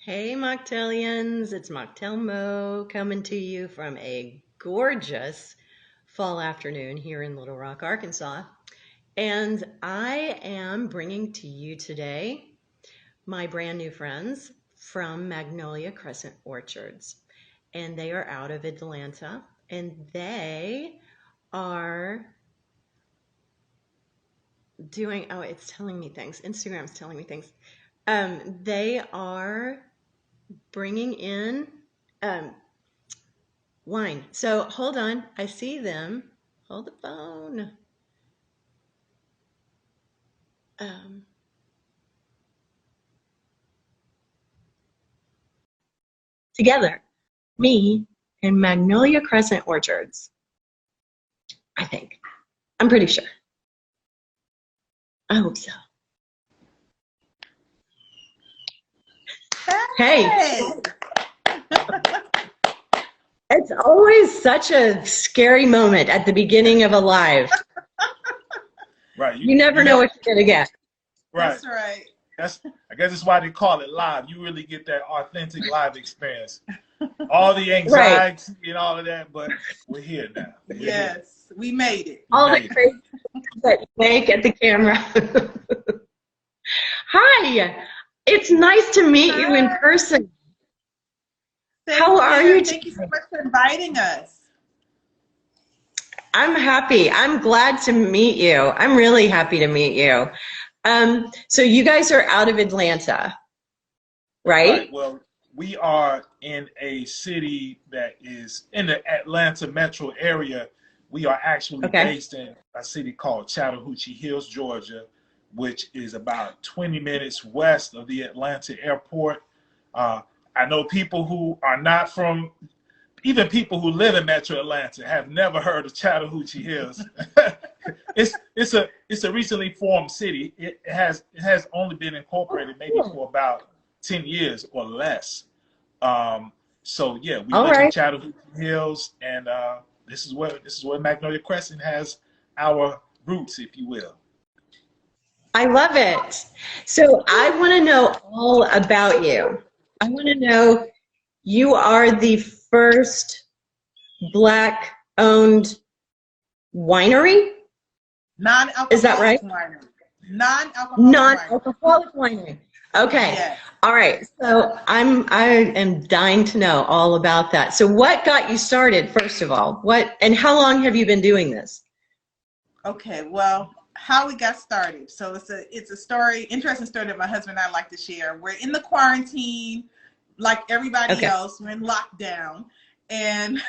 Hey Mocktailians, it's Mocktail Mo coming to you from a gorgeous fall afternoon here in Little Rock, Arkansas. And I am bringing to you today my brand new friends from Magnolia Crescent Orchards. And they are out of Atlanta and they are doing, oh, it's telling me things. Instagram's telling me things. They are bringing in wine. So hold on. I see them. Hold the phone. Together, me and Magnolia Crescent Orchards. I think. I'm pretty sure. I hope so. Hey. It's always such a scary moment at the beginning of a live. Right. You never know what you're going to get. Right. That's right. I guess that's why they call it live. You really get that authentic live experience. All the anxiety and all of that, but we're here now. Yes, we made it. All the crazy that you make at the camera. Hi. It's nice to meet you in person. How are you? Thank you so much for inviting us. I'm happy. I'm glad to meet you. I'm really happy to meet you. So you guys are out of Atlanta, right? Well, we are in a city that is in the Atlanta metro area. We are actually based in a city called Chattahoochee Hills, Georgia, which is about 20 minutes west of the Atlanta airport. I know people who are not from, even people who live in Metro Atlanta have never heard of Chattahoochee Hills. It's a recently formed city. It has only been incorporated maybe for about 10 years or less. So yeah, we live in Chattahoochee Hills, and this is where Magnolia Crescent has our roots, if you will. I love it. So I want to know all about you. I want to know, you are the first Black owned winery? Non-alcoholic Is that right? Winery. Non-alcoholic winery. Okay. Yes. All right. So I am dying to know all about that. So what got you started, first of all? And how long have you been doing this? Okay. Well, how we got started. So it's a story, interesting story that my husband and I like to share. We're in the quarantine, like everybody else. We're in lockdown, and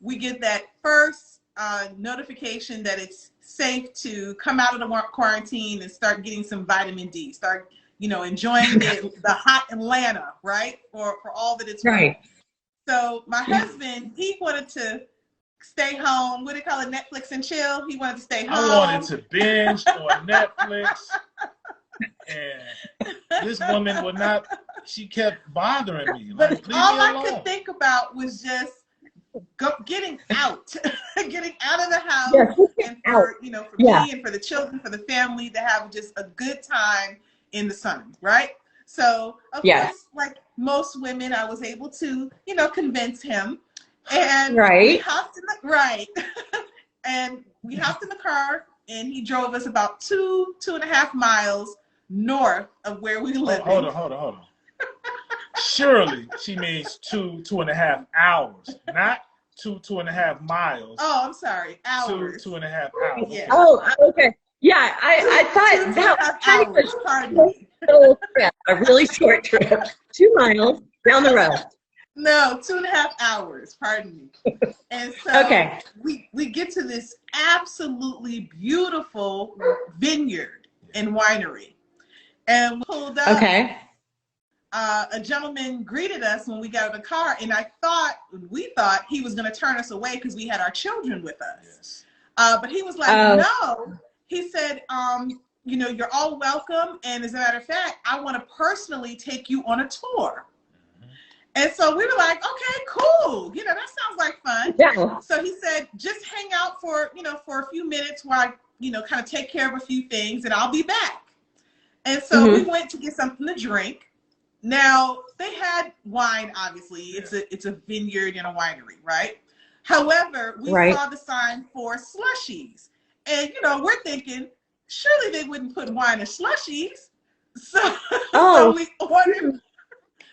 we get that first notification that it's safe to come out of the quarantine and start getting some vitamin D. Start, enjoying the hot Atlanta, right? For all that it's worth. So my husband, he wanted to stay home. What do they call it? Netflix and chill. He wanted to stay home. I wanted to binge on Netflix. And this woman would not, she kekept bothering me. But all I could think about was just getting out. Getting out of the house. And for, me and for the children, for the family, to have just a good time in the sun, right? So, of course, like most women, I was able to, convince him. And we hopped in and we hopped in the car, and he drove us about 2.5 miles north of where we live. Hold on. Surely she means 2.5 hours, not 2.5 miles. Oh, I'm sorry, hours. 2.5 hours. Yeah. Oh, okay. Yeah, I thought that was kind of a really short trip. 2 miles down the road. No, 2.5 hours, pardon me. And so we get to this absolutely beautiful vineyard and winery. And we pulled up. A gentleman greeted us when we got in the car, and we thought he was going to turn us away because we had our children with us. But he was like, no. He said, you're all welcome. And as a matter of fact, I want to personally take you on a tour. And so we were like, okay, cool. That sounds like fun. Yeah. So he said, just hang out for a few minutes while I, kind of take care of a few things, and I'll be back. And so we went to get something to drink. Now, they had wine, obviously. It's a vineyard and a winery, right? However, we saw the sign for slushies. And, you know, we're thinking, surely they wouldn't put wine in slushies. So, so we ordered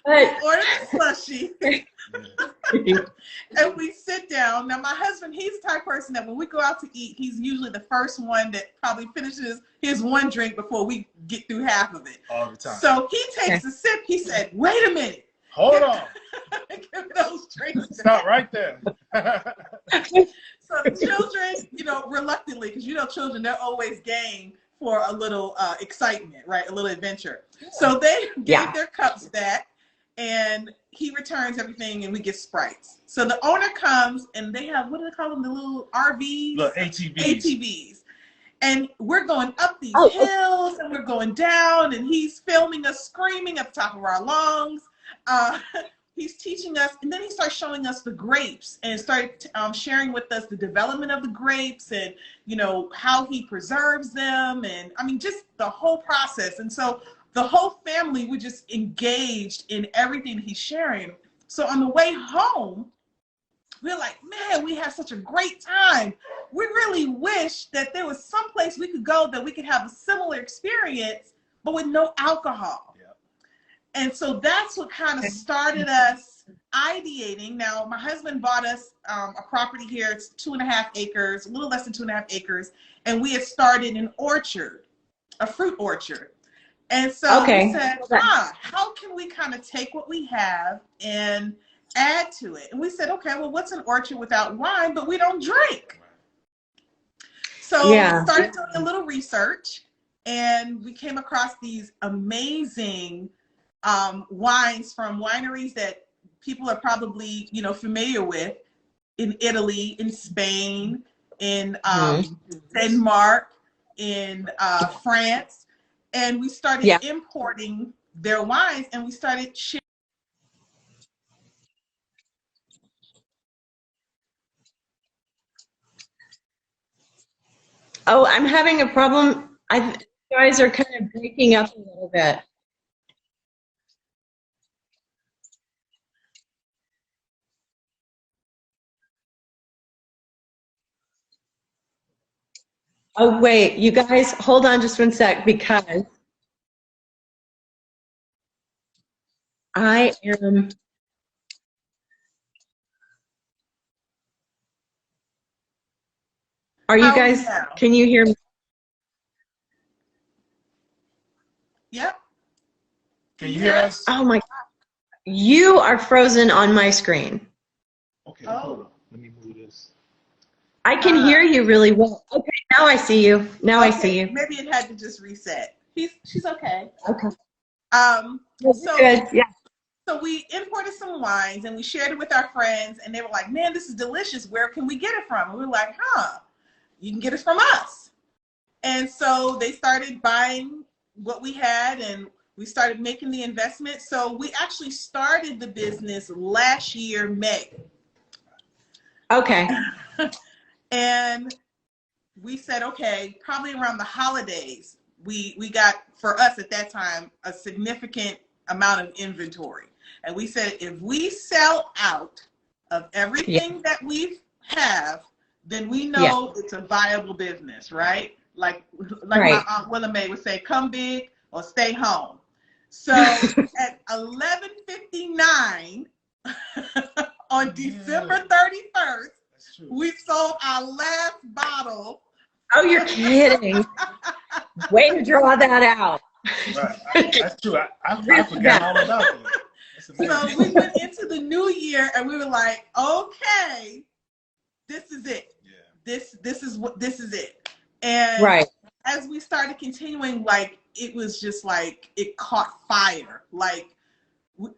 a slushie. And we sit down. Now, my husband, he's the type of person that when we go out to eat, he's usually the first one that probably finishes his one drink before we get through half of it. All the time. So he takes a sip. He said, wait a minute. Hold on. Give those drinks. Stop right there. So the children, you know, reluctantly, because you know children, they're always game for a little excitement, right? A little adventure. So they gave their cups back. And he returns everything, and we get Sprites. So the owner comes, and they have, what do they call them, the little RVs? Little ATVs. ATVs. And we're going up these hills, and we're going down, and he's filming us screaming at the top of our lungs. He's teaching us, and then he starts showing us the grapes, and started sharing with us the development of the grapes, and, you know, how he preserves them, and, I mean, just the whole process. And so the whole family, we just engaged in everything he's sharing. So on the way home, we're like, man, we had such a great time. We really wish that there was some place we could go that we could have a similar experience, but with no alcohol. Yep. And so that's what kind of started us ideating. Now, my husband bought us a property here. It's 2.5 acres, a little less than 2.5 acres. And we had started an orchard, a fruit orchard. And so we said, how can we kind of take what we have and add to it? And we said, okay, well, what's an orchard without wine, but we don't drink? So we started doing a little research, and we came across these amazing wines from wineries that people are probably, you know, familiar with in Italy, in Spain, in Denmark, in France. And we started importing their wines, and we started sharing. Oh, I'm having a problem. You guys are kind of breaking up a little bit. Oh, wait, you guys, hold on just one sec, because I am. Are you guys, can you hear me? Yep. Can you hear us? Oh my God. You are frozen on my screen. Okay, hold on. Let me move this. I can hear you really well. Okay, now I see you. Now I see you. Maybe it had to just reset. She's okay. Okay. So good. Yeah. So we imported some wines, and we shared it with our friends, and they were like, man, this is delicious. Where can we get it from? And we were like, you can get it from us. And so they started buying what we had, and we started making the investment. So we actually started the business last year, May. Okay. And we said, okay, probably around the holidays, we got, for us at that time, a significant amount of inventory. And we said, if we sell out of everything that we have, then we know it's a viable business, right? Like my Aunt Willa Mae would say, come big or stay home. So at 11:59 on December 31st, we sold our last bottle. Oh, you're kidding. Way to draw that out. Right. That's true. I forgot all about that. So we went into the new year, and we were like, okay, this is it. Yeah. This is it. And as we started continuing, like, it was just like, it caught fire. Like,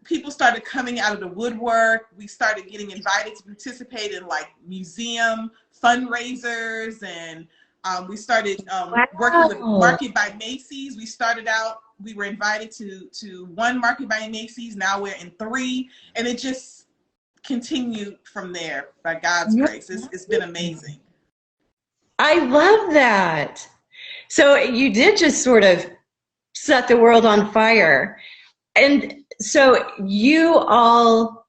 people started coming out of the woodwork. We started getting invited to participate in like museum fundraisers, and we started working with Market by Macys. We started out, we were invited to one Market by Macys. Now we're in 3, and it just continued from there by God's grace. It's been amazing. I love that. So you did just sort of set the world on fire. And So you all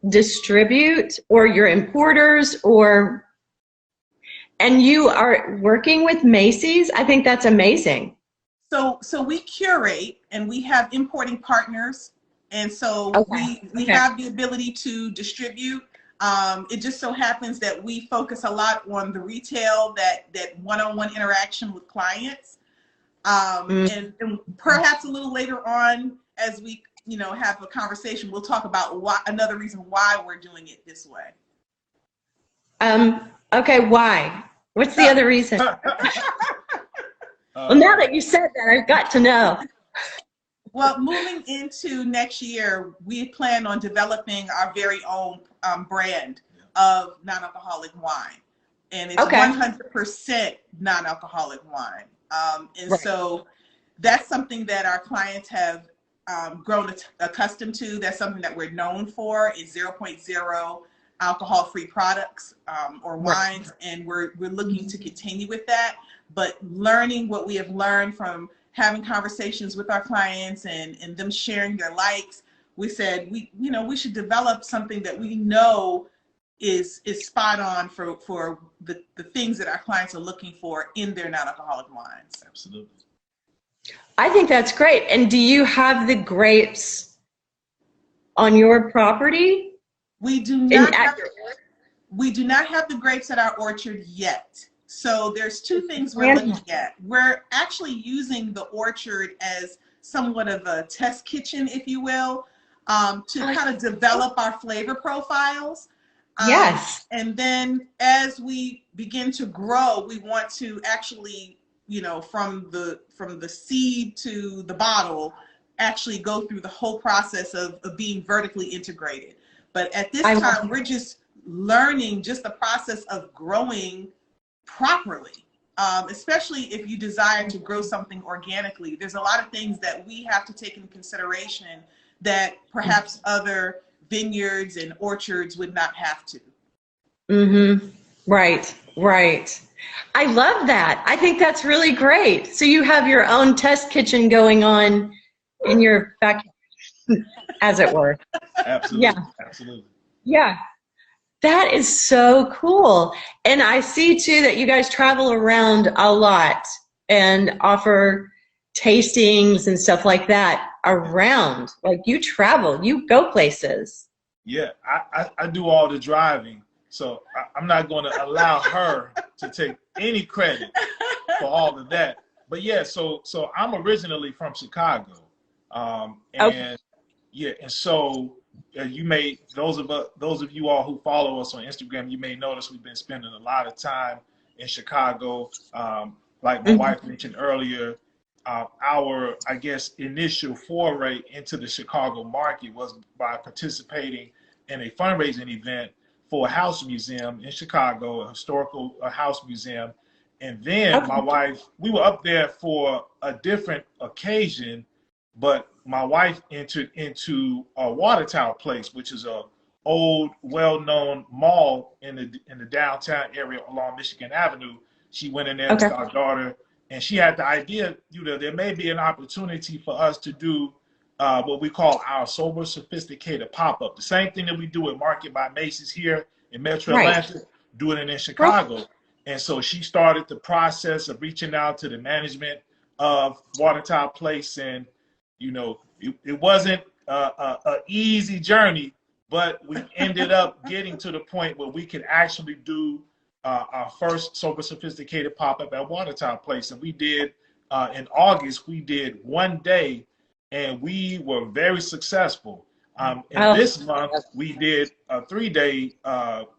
distribute, or you're importers, and you are working with Macys? I think that's amazing. So we curate, and we have importing partners, and so Okay. we have the ability to distribute. It just so happens that we focus a lot on the retail, that one-on-one interaction with clients, and perhaps a little later on, as we have a conversation, we'll talk about another reason why we're doing it this way. Okay, why? What's the other reason? Well, now that you said that, I've got to know. Well, moving into next year, we plan on developing our very own brand of non-alcoholic wine. And it's 100% non-alcoholic wine. So that's something that our clients have grown accustomed to. That's something that we're known for, is 0.0 alcohol-free products or wines. And we're looking to continue with that. But learning what we have learned from having conversations with our clients and them sharing their likes, we said we should develop something that we know is spot on for the things that our clients are looking for in their non-alcoholic wines. Absolutely. I think that's great. And do you have the grapes on your property? We do not have the grapes at our orchard yet. So there's two things we're looking at. We're actually using the orchard as somewhat of a test kitchen, if you will, to kind of develop our flavor profiles. Yes. And then as we begin to grow, we want to actually, from the seed to the bottle, actually go through the whole process of being vertically integrated. But at this time, we're just learning just the process of growing properly, especially if you desire to grow something organically. There's a lot of things that we have to take into consideration that perhaps other vineyards and orchards would not have to. Right. I love that. I think that's really great. So you have your own test kitchen going on in your backyard, as it were. Absolutely. Absolutely. Yeah. That is so cool. And I see too that you guys travel around a lot and offer tastings and stuff like that around. Like, you travel, you go places. Yeah, I do all the driving. So I'm not going to allow her to take any credit for all of that. But yeah, so I'm originally from Chicago. And so you may, those of you all who follow us on Instagram, you may notice we've been spending a lot of time in Chicago. Like my wife mentioned earlier, our, I guess, initial foray into the Chicago market was by participating in a fundraising event for a house museum in Chicago, a historical house museum. And then my wife, we were up there for a different occasion, but my wife entered into a Water Tower Place, which is a old, well-known mall in the downtown area along Michigan Avenue. She went in there with our daughter, and she had the idea, there may be an opportunity for us to do what we call our sober, sophisticated pop-up. The same thing that we do at Market by Macys here in Metro Atlanta, doing it in Chicago. And so she started the process of reaching out to the management of Water Tower Place, and it wasn't an easy journey, but we ended up getting to the point where we could actually do our first sober, sophisticated pop-up at Water Tower Place. And we did, in August, we did one day, and we were very successful. And this month, we did a 3-day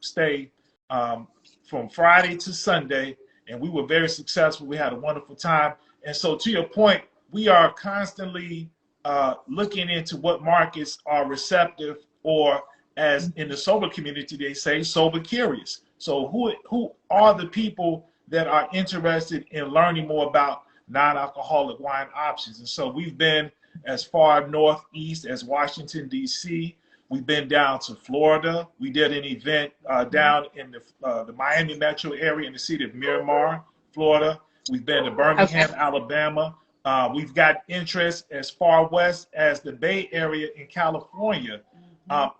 stay from Friday to Sunday, and we were very successful. We had a wonderful time. And so, to your point, we are constantly looking into what markets are receptive, or as in the sober community, they say, sober curious. So who are the people that are interested in learning more about non-alcoholic wine options? And so we've been as far northeast as Washington, D.C. We've been down to Florida. We did an event down in the Miami metro area in the city of Miramar, Florida. We've been to Birmingham, Alabama, We've got interest as far west as the Bay Area in California.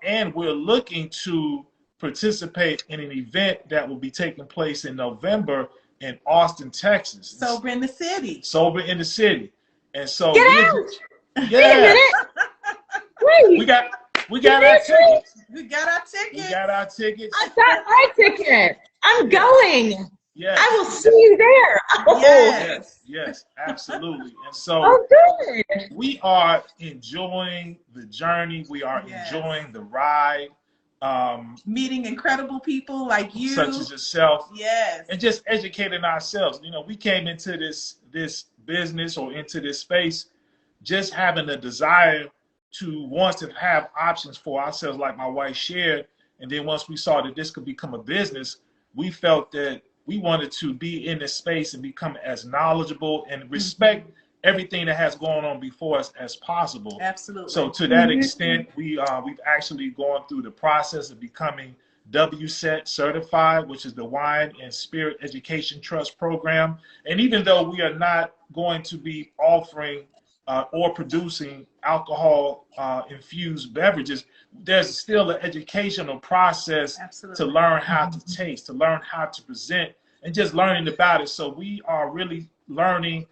And we're looking to participate in an event that will be taking place in November in Austin, Texas. Sober in the City. Sober in the City. And so Get out! Yeah. Wait a minute. Wait. We got our tickets. We got our tickets. We got our tickets. I got my ticket. I'm going. Yes. I will see you there. Oh. Yes, absolutely. And so good. We are enjoying the journey. We are enjoying the ride. Meeting incredible people like you. Such as yourself. Yes. And just educating ourselves. You know, we came into this business or into this space just having a desire to want to have options for ourselves, like my wife shared. And then once we saw that this could become a business, we felt that we wanted to be in this space and become as knowledgeable and respect everything that has gone on before us as possible. Absolutely. So to that extent, we've actually gone through the process of becoming WSET certified, which is the Wine and Spirit Education Trust program. And even though we are not going to be offering or producing alcohol infused beverages, there's still an educational process to learn how to taste, to learn how to present, and just learning about it. So we are really learning,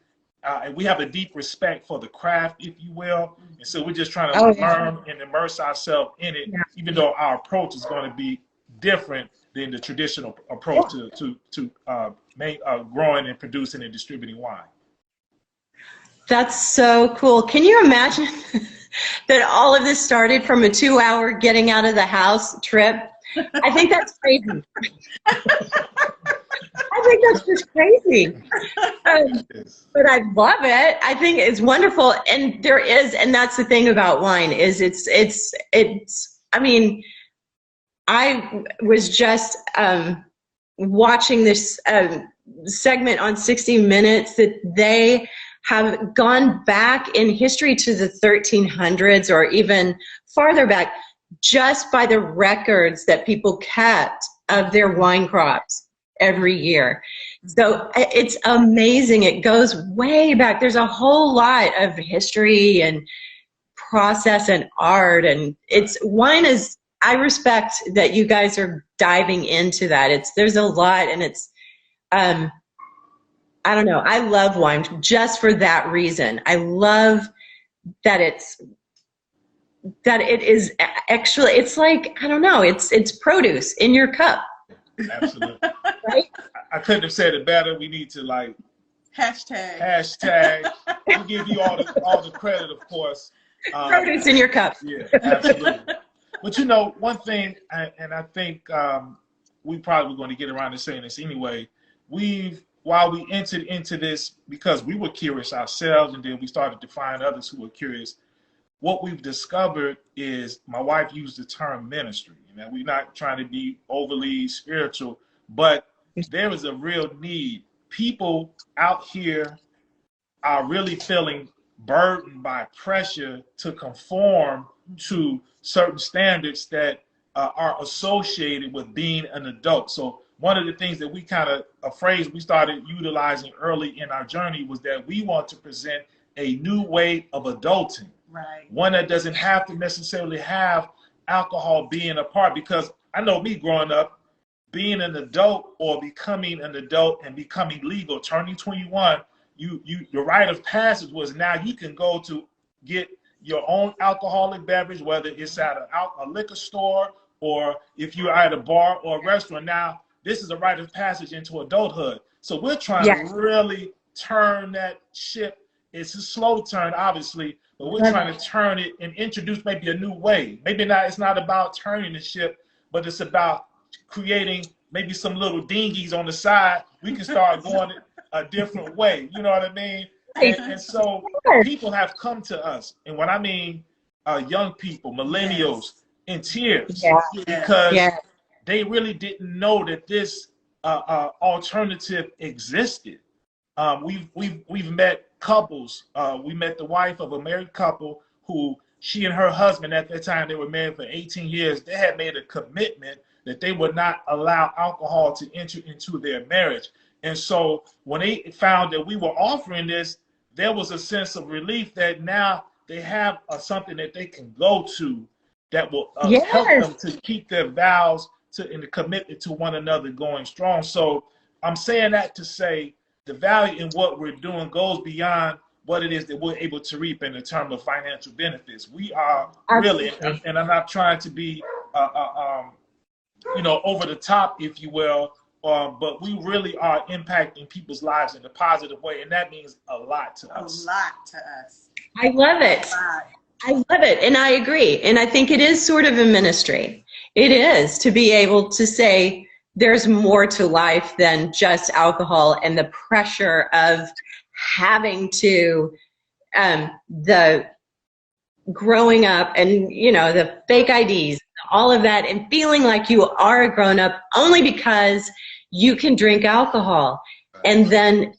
and we have a deep respect for the craft, if you will. And so we're just trying to learn and immerse ourselves in it, even though our approach is going to be different than the traditional approach to growing and producing and distributing wine. That's so cool. Can you imagine that all of this started from a 2-hour getting out of the house trip? I think that's crazy. I think that's just crazy. But I love it. I think it's wonderful. And that's the thing about wine is it's, I mean, I was just watching this segment on 60 Minutes that they have gone back in history to the 1300s or even farther back just by the records that people kept of their wine crops every year. So it's amazing. It goes way back. There's a whole lot of history and process and art, and I respect that you guys are diving into that. There's a lot, and it's I don't know. I love wine just for that reason. I love that it is actually, it's like, I don't know, it's produce in your cup. Absolutely. Right? I couldn't have said it better. We need to hashtag. We give you all the credit, of course. Produce in your cup. Yeah, absolutely. But you know, one thing, and I think we probably going to get around to saying this anyway, while we entered into this because we were curious ourselves, and then we started to find others who were curious, what we've discovered is, my wife used the term ministry. You know, we're not trying to be overly spiritual, but there is a real need. People out here are really feeling burdened by pressure to conform to certain standards that are associated with being an adult. So one of the things that a phrase we started utilizing early in our journey was that we want to present a new way of adulting. Right. One that doesn't have to necessarily have alcohol being a part, because I know me growing up, being an adult or becoming an adult and becoming legal, turning 21, your rite of passage was now you can go to get your own alcoholic beverage, whether it's at a liquor store or if you're at a bar or a restaurant. Now, this is a rite of passage into adulthood. So we're trying to really turn that ship. It's a slow turn, obviously, but we're trying to turn it and introduce maybe a new way. Maybe it's not about turning the ship, but it's about creating maybe some little dinghies on the side. We can start going a different way. You know what I mean? And so people have come to us. And when I mean young people, millennials, in tears because they really didn't know that this alternative existed. We've met couples. We met the wife of a married couple who she and her husband, at that time, they were married for 18 years. They had made a commitment that they would not allow alcohol to enter into their marriage. And so when they found that we were offering this, there was a sense of relief that now they have something that they can go to that will help them to keep their vows and the commitment to one another going strong. So I'm saying that to say the value in what we're doing goes beyond what it is that we're able to reap in the terms of financial benefits. We are really, and I'm not trying to be, over the top, if you will, but we really are impacting people's lives in a positive way, and that means a lot to us. A lot to us. I love it. I love it, and I agree. And I think it is sort of a ministry. It is to be able to say there's more to life than just alcohol and the pressure of having to, the growing up and, the fake IDs, all of that, and feeling like you are a grown-up only because you can drink alcohol. And then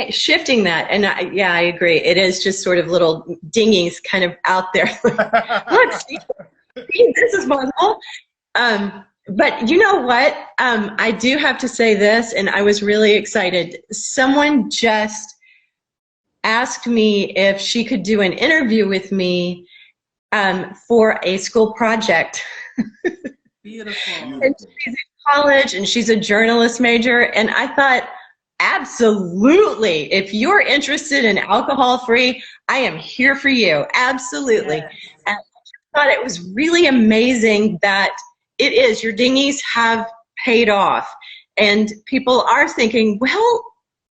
shifting that, and I agree. It is just sort of little dinghies kind of out there. Look, see, this is possible. But you know what? I do have to say this, and I was really excited. Someone just asked me if she could do an interview with me for a school project. Beautiful. And she's in college, and she's a journalist major, and I thought, absolutely, if you're interested in alcohol-free, I am here for you. Absolutely. Yes. And I thought it was really amazing that it is, your dinghies have paid off. And people are thinking, well,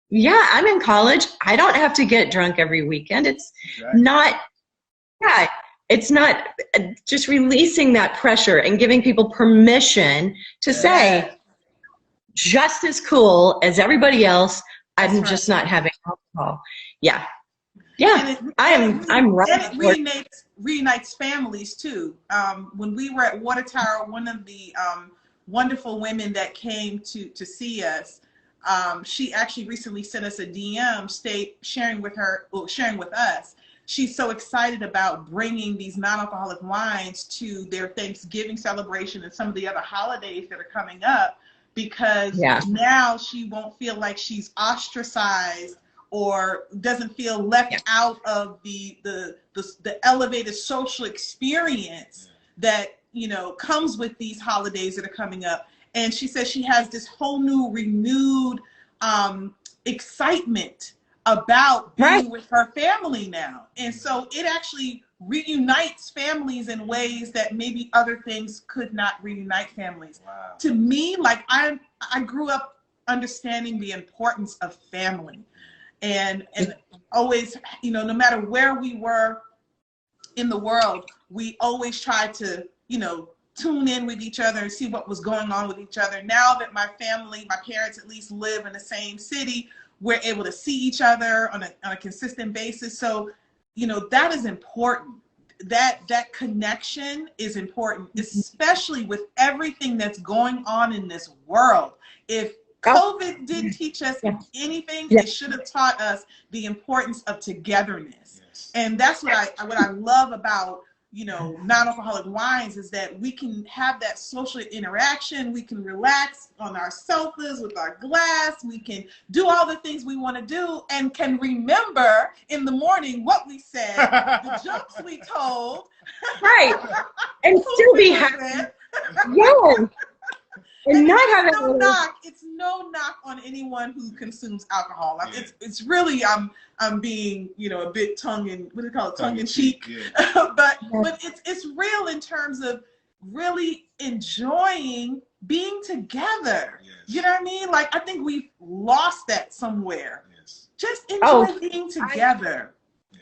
yeah, I'm in college. I don't have to get drunk every weekend. It's not, it's not just releasing that pressure and giving people permission to say, just as cool as everybody else, I'm just not having alcohol. Yeah. Yeah, I'm right. And it reunites families too. When we were at Water Tower, one of the wonderful women that came to see us, she actually recently sent us a DM, sharing with us. She's so excited about bringing these non-alcoholic wines to their Thanksgiving celebration and some of the other holidays that are coming up, because now she won't feel like she's ostracized or doesn't feel left out of the elevated social experience that comes with these holidays that are coming up. And she says she has this whole new renewed excitement about being with her family now. And so it actually reunites families in ways that maybe other things could not reunite families. Wow. To me, like I grew up understanding the importance of family. And always, no matter where we were in the world, we always tried to, tune in with each other and see what was going on with each other. Now that my parents at least live in the same city, we're able to see each other on a consistent basis. So, that is important. That connection is important, especially with everything that's going on in this world. If COVID didn't teach us anything, it should have taught us the importance of togetherness. Yes. And that's what I love about, non-alcoholic wines, is that we can have that social interaction. We can relax on our sofas with our glass. We can do all the things we want to do and can remember in the morning what we said, the jokes we told. Right. And still be happy. Yes. And not having it's no knock on anyone who consumes alcohol. It's really I'm being a bit tongue in cheek, but it's real in terms of really enjoying being together. Yes. You know what I mean? Like, I think we've lost that somewhere. Yes. Just enjoy being together.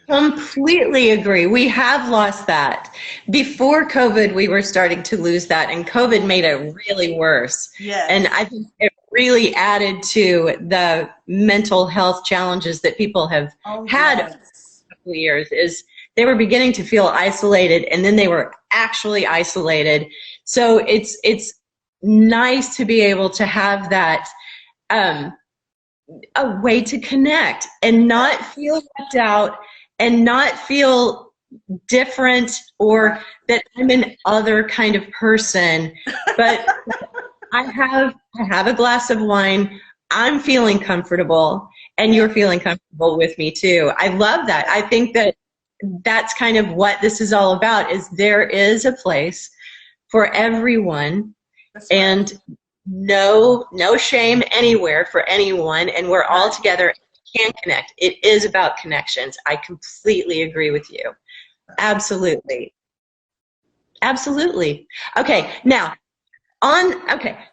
Completely agree. We have lost that. Before COVID, we were starting to lose that, and COVID made it really worse. Yes. And I think it really added to the mental health challenges that people have had over a couple of years. Is they were beginning to feel isolated, and then they were actually isolated. So it's nice to be able to have that a way to connect and not feel left out, and not feel different or that I'm an other kind of person, but I have a glass of wine, I'm feeling comfortable, and you're feeling comfortable with me too. I love that. I think that that's kind of what this is all about, is there is a place for everyone. That's right. And no shame anywhere for anyone, and we're all together and can connect. It is about connections. I completely agree with you. Absolutely. Absolutely. Okay, now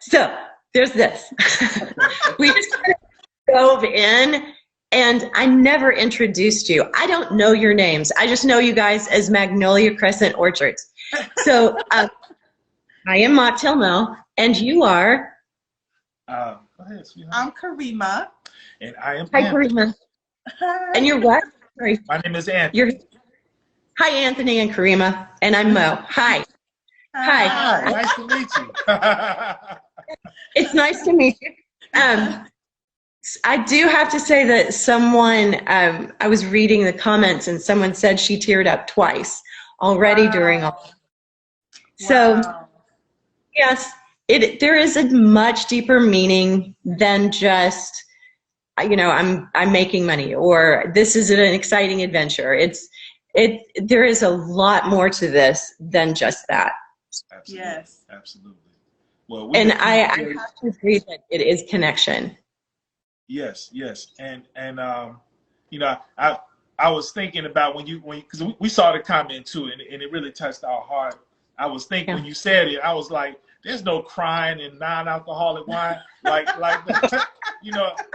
so there's this. We just kind of dove in, and I never introduced you. I don't know your names. I just know you guys as Magnolia Crescent Orchards. So I am MOCKTAIL Mo, and you are? Go ahead, sweetheart. I'm Karriemah. And I am Hi, Karriemah. And you're what? Sorry. My name is Anthony. Hi, Anthony and Karriemah. And I'm Mo. Hi. Hi. Nice to meet you. It's nice to meet you. I do have to say that someone, I was reading the comments, and someone said she teared up twice already during all. So, yes, there is a much deeper meaning than just, I'm making money, or this is an exciting adventure. There is a lot more to this than just that. Absolutely. Yes. Absolutely. Well, and I have to agree that it is connection. Yes. And I was thinking about because we saw the comment too, and it really touched our heart. I was thinking when you said it, I was like, there's no crying in non-alcoholic wine, like the,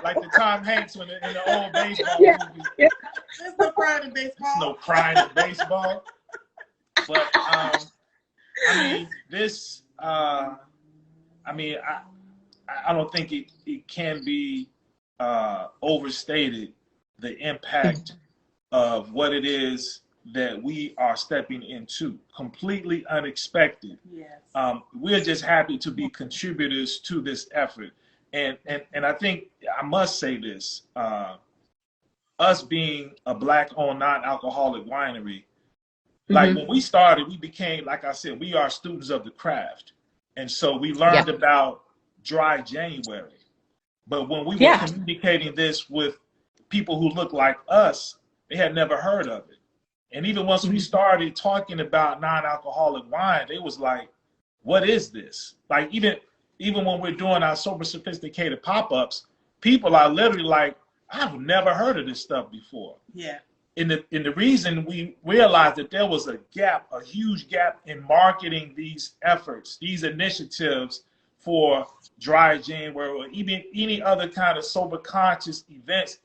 like the Tom Hanks in the old baseball movie. Yeah. There's no crying in baseball. There's no crying in baseball. But I don't think it can be overstated the impact of what it is that we are stepping into, completely unexpected. Yes. We're just happy to be contributors to this effort. And I think I must say this, us being a Black owned non-alcoholic winery, like when we started, we became, like I said, we are students of the craft. And so we learned about dry January. But when we were communicating this with people who look like us, they had never heard of it. And even once we started talking about non-alcoholic wine, they was like, what is this? Like even when we're doing our sober sophisticated pop-ups, people are literally like, I've never heard of this stuff before. Yeah. And the reason we realized that there was a huge gap in marketing these efforts, these initiatives for dry January, or even any other kind of sober conscious events,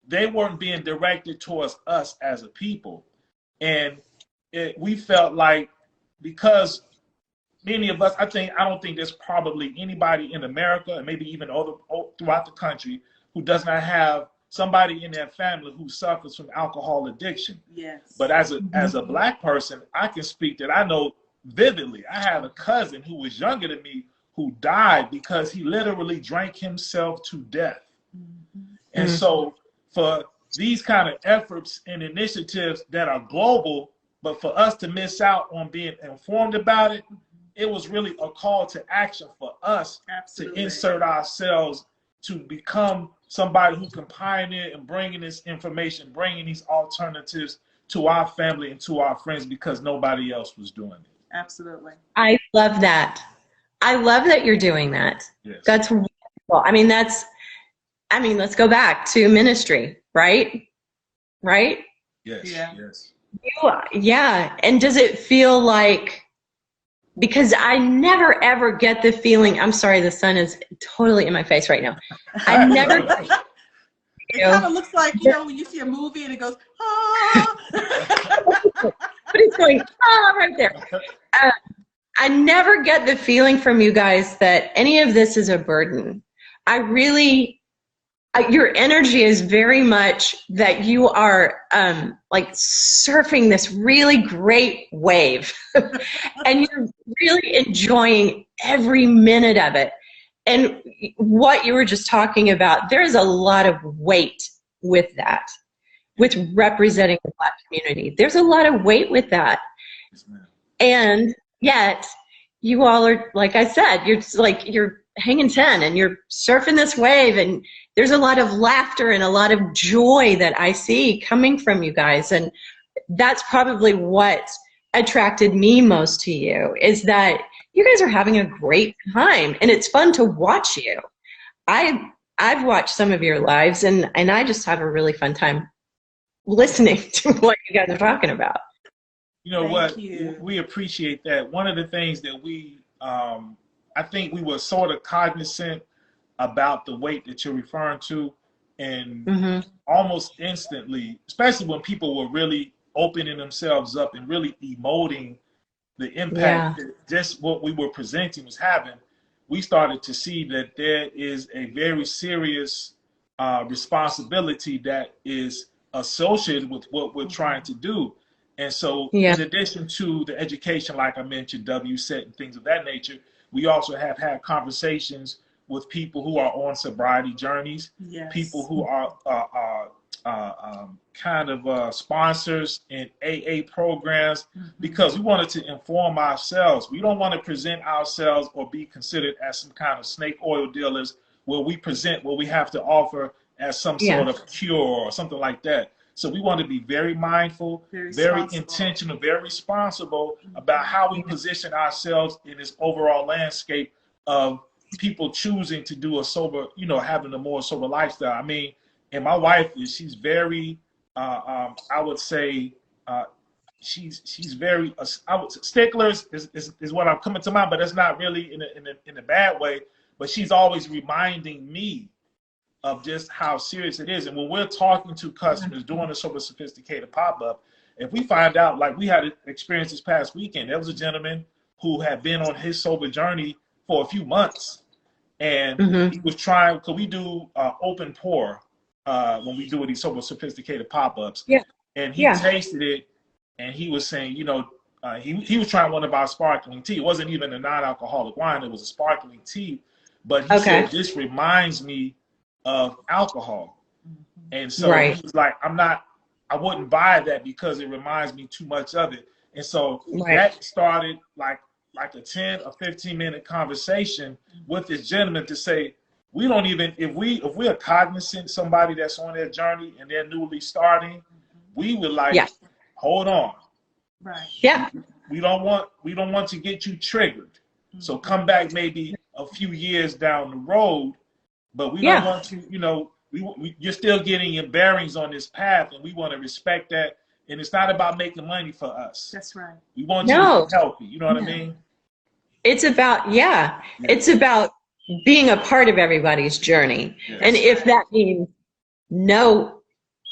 they weren't being directed towards us as a people. And we felt like, because many of us, I don't think there's probably anybody in America, and maybe even throughout the country, who does not have somebody in their family who suffers from alcohol addiction. Yes. But as a Black person, I can speak that I know vividly. I have a cousin who was younger than me who died because he literally drank himself to death. And so for these kind of efforts and initiatives that are global, but for us to miss out on being informed about it, it was really a call to action for us to insert ourselves, to become somebody who can pioneer and bringing this information, bringing these alternatives to our family and to our friends, because nobody else was doing it. Absolutely. I love that. I love that you're doing that. Yes. That's wonderful. Let's go back to ministry, right? Right? Yes. Yeah. Yes. Yeah. And does it feel like, because I never ever get the feeling, I'm sorry, the sun is totally in my face right now. I never. It kind of looks like, when you see a movie and it goes, ah. But it's going, right there. I never get the feeling from you guys that any of this is a burden. Your energy is very much that you are like surfing this really great wave and you're really enjoying every minute of it. And what you were just talking about, there's a lot of weight with that, with representing the Black community. There's a lot of weight with that. And yet you all are, like I said, you're just like, you're hanging 10 and you're surfing this wave, and there's a lot of laughter and a lot of joy that I see coming from you guys. And that's probably what attracted me most to you, is that you guys are having a great time and it's fun to watch you. I've watched some of your lives, and I just have a really fun time listening to what you guys are talking about. You know what? We appreciate that. One of the things that we, I think we were sort of cognizant about the weight that you're referring to, and almost instantly, especially when people were really opening themselves up and really emoting the impact that just what we were presenting was having, we started to see that there is a very serious responsibility that is associated with what we're trying to do. And so in addition to the education, like I mentioned, WSET and things of that nature, we also have had conversations with people who are on sobriety journeys, people who are kind of sponsors in AA programs, because we wanted to inform ourselves. We don't want to present ourselves or be considered as some kind of snake oil dealers where we present what we have to offer as some sort of cure or something like that. So we want to be very mindful, very intentional, very responsible about how we position ourselves in this overall landscape of people choosing to do a sober, you know, having a more sober lifestyle. I mean, and my wife she's very, I would say, she's very, sticklers is what I'm coming to mind, but it's not really in a bad way. But she's always reminding me of just how serious it is. And when we're talking to customers doing a sober sophisticated pop-up, if we find out, like we had an experience this past weekend, there was a gentleman who had been on his sober journey for a few months, and he was trying, because we do open pour when we do these sober sophisticated pop-ups, and he tasted it, and he was saying, you know, he was trying one of our sparkling tea. It wasn't even a non-alcoholic wine, it was a sparkling tea, but he said, this reminds me of alcohol. And so he was like, I wouldn't buy that because it reminds me too much of it. And so that started like a 10 or 15-minute conversation with this gentleman to say, we don't even, if we're cognizant somebody that's on their journey and they're newly starting, we would like, hold on. We don't want to get you triggered. So come back maybe a few years down the road, but we don't want to, you know, you're still getting your bearings on this path, and we want to respect that. And it's not about making money for us. That's right. We want you to be healthy. You know what I mean? It's about, it's about being a part of everybody's journey. And if that means no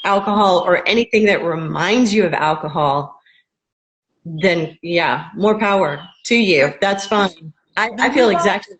alcohol or anything that reminds you of alcohol, then more power to you. That's fine. I feel exactly.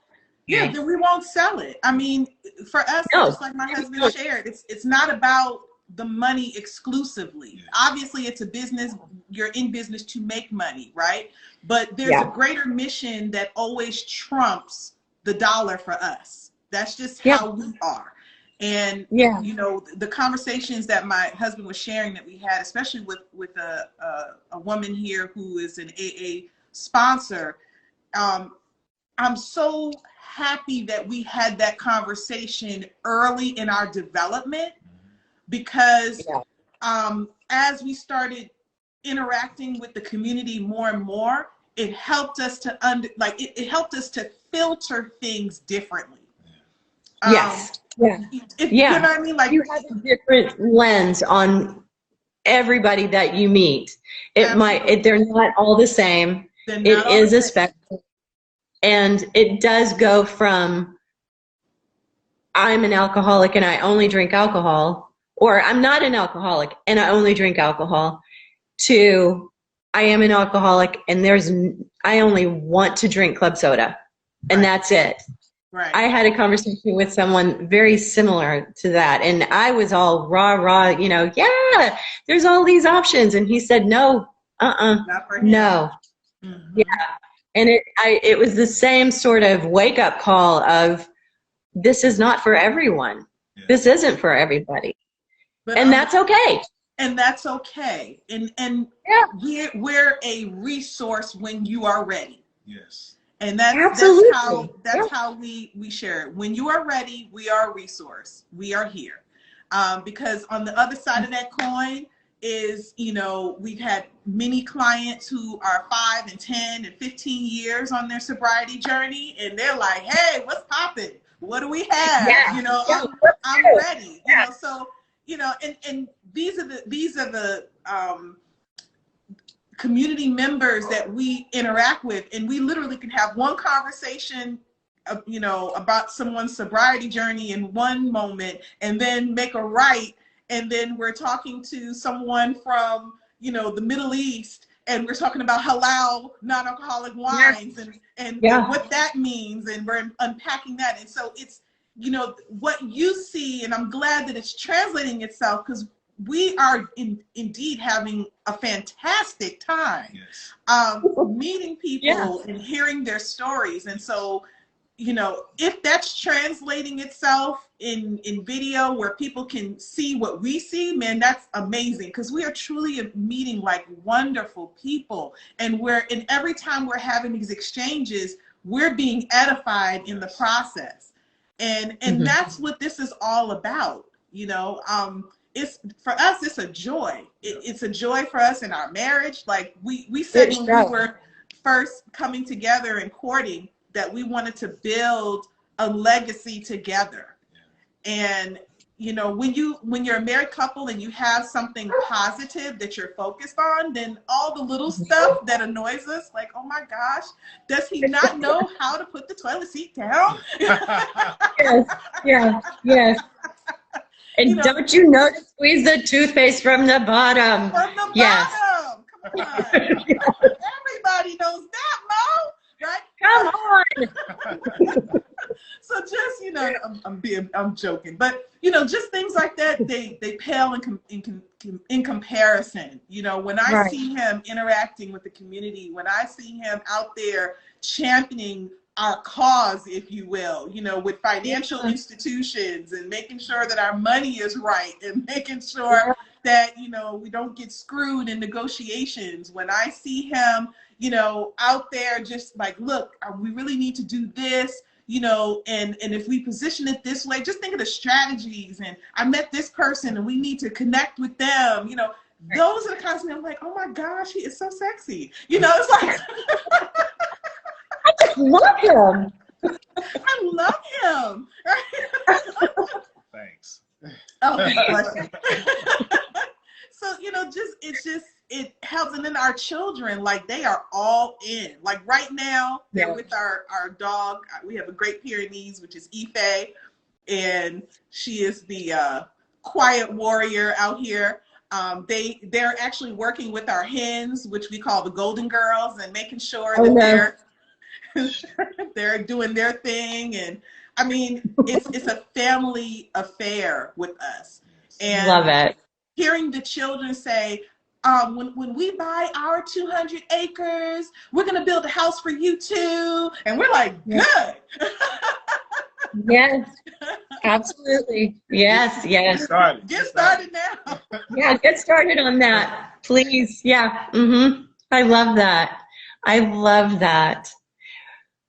Then we won't sell it. I mean, for us, just like my husband shared, it's not about the money exclusively. Obviously, it's a business. You're in business to make money, right? But there's a greater mission that always trumps the dollar for us. That's just how we are. And, you know, the conversations that my husband was sharing that we had, especially with a woman here who is an AA sponsor, I'm so happy that we had that conversation early in our development, because as we started interacting with the community more and more, it helped us to it helped us to filter things differently. You know what I mean? Like, you have a different lens on everybody that you meet. They're not all the same. It is a spectrum. And it does go from, I'm an alcoholic and I only drink alcohol, or I'm not an alcoholic and I only drink alcohol, to I am an alcoholic and I only want to drink club soda, and that's it. I had a conversation with someone very similar to that, and I was all rah, you know, there's all these options. And he said, no, no. And it was the same sort of wake-up call of, this is not for everyone. This isn't for everybody. And that's okay. And that's okay. And we're a resource when you are ready. And that's how we share it. When you are ready, we are a resource. We are here. Because on the other side of that coin is, you know, we've had many clients who are 5 and 10 and 15 years on their sobriety journey, and they're like, hey, what's popping? What do we have? Yeah. You know, Yeah. I'm ready. Yeah. You know, so, you know, and these are the community members that we interact with, and we literally can have one conversation, you know, about someone's sobriety journey in one moment, and then make a right, and then we're talking to someone from, you know, the Middle East, and we're talking about halal non-alcoholic wines, and what that means, and we're unpacking that. And so it's, you know, what you see, and I'm glad that it's translating itself, because we are indeed having a fantastic time meeting people and hearing their stories. And so, you know, if that's translating itself in video where people can see what we see, man, that's amazing, because we are truly meeting like wonderful people. And every time we're having these exchanges, we're being edified in the process. And that's what this is all about, you know. It's, for us, it's a joy. It's a joy for us in our marriage. Like we said when we were first coming together and courting, that we wanted to build a legacy together. And, you know, when you're a married couple and you have something positive that you're focused on, then all the little stuff that annoys us, like, oh my gosh, does he not know how to put the toilet seat down? Yes. And, you know, don't you know to squeeze the toothpaste from the bottom? From the bottom. Come on. Everybody knows that, Mo, right? Come on. So just, you know, I'm joking, but, you know, just things like that, they pale in comparison. You know, when I see him interacting with the community, when I see him out there championing our cause, if you will, you know, with financial institutions, and making sure that our money is right, and making sure that, you know, we don't get screwed in negotiations. When I see him, you know, out there just like, look, we really need to do this, you know, and if we position it this way, just think of the strategies, and I met this person and we need to connect with them, you know. Those are the kinds of things I'm like, oh my gosh, he is so sexy. You know, it's like I just love him. I love him. Thanks. Oh, bless you. So, you know, it helps. And then our children, like, they are all in. Like right now, they're with our dog. We have a Great Pyrenees, which is Ife, and she is the quiet warrior out here. They're actually working with our hens, which we call the Golden Girls, and making sure that they're doing their thing. And I mean, it's a family affair with us. And love it. Hearing the children say, when we buy our 200 acres, we're going to build a house for you too. And we're like, good. Yes, absolutely. Yes. Get started now. Yeah, get started on that, please. Yeah. I love that.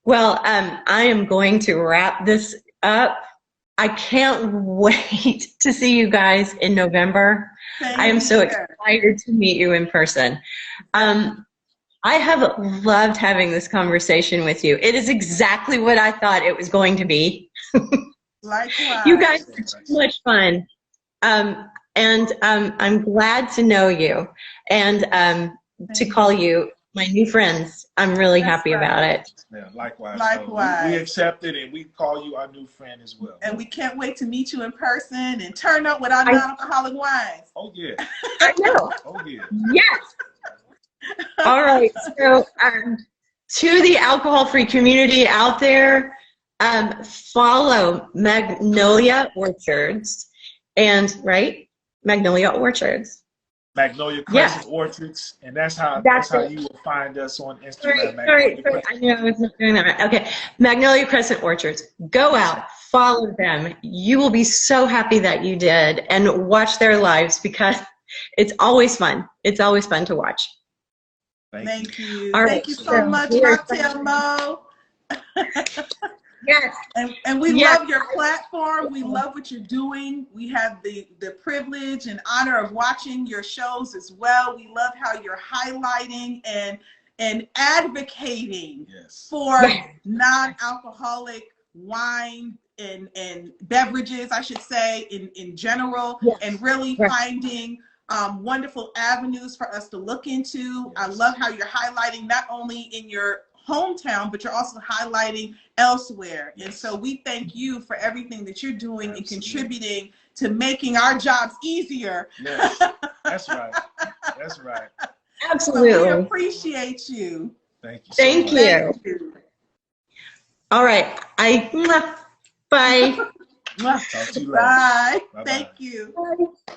Well, I am going to wrap this up. I can't wait to see you guys in November. I am so excited to meet you in person. I have loved having this conversation with you. It is exactly what I thought it was going to be. Likewise. You guys are too much fun. And I'm glad to know you, and to call you my new friends. I'm really happy about it. Yeah, likewise. Likewise. So we accept it, and we call you our new friend as well. And we can't wait to meet you in person and turn up with our non-alcoholic wines. Oh, yeah. I know. Oh, yeah. Yes. All right. So to the alcohol-free community out there, follow Magnolia Orchards and Magnolia Orchards. Magnolia Crescent Orchards, and that's how you will find us on Instagram. Sorry. I knew I was not doing that right. Okay, Magnolia Crescent Orchards. Go out, follow them. You will be so happy that you did, and watch their lives, because it's always fun. It's always fun to watch. Thank you. All right. Thank you so much, MOCKTAIL Mo. Yes. And we love your platform. We love what you're doing. We have the privilege and honor of watching your shows as well. We love how you're highlighting and advocating for non-alcoholic wine and beverages, I should say, in general, and really finding wonderful avenues for us to look into. I love how you're highlighting not only in your hometown, but you're also highlighting elsewhere. And so we thank you for everything that you're doing and contributing to making our jobs easier. Yes, that's right. That's right. Absolutely. So we appreciate you. Thank you. Thank you. All right. Bye. Talk to you later. Bye. Bye-bye. Thank you. Bye.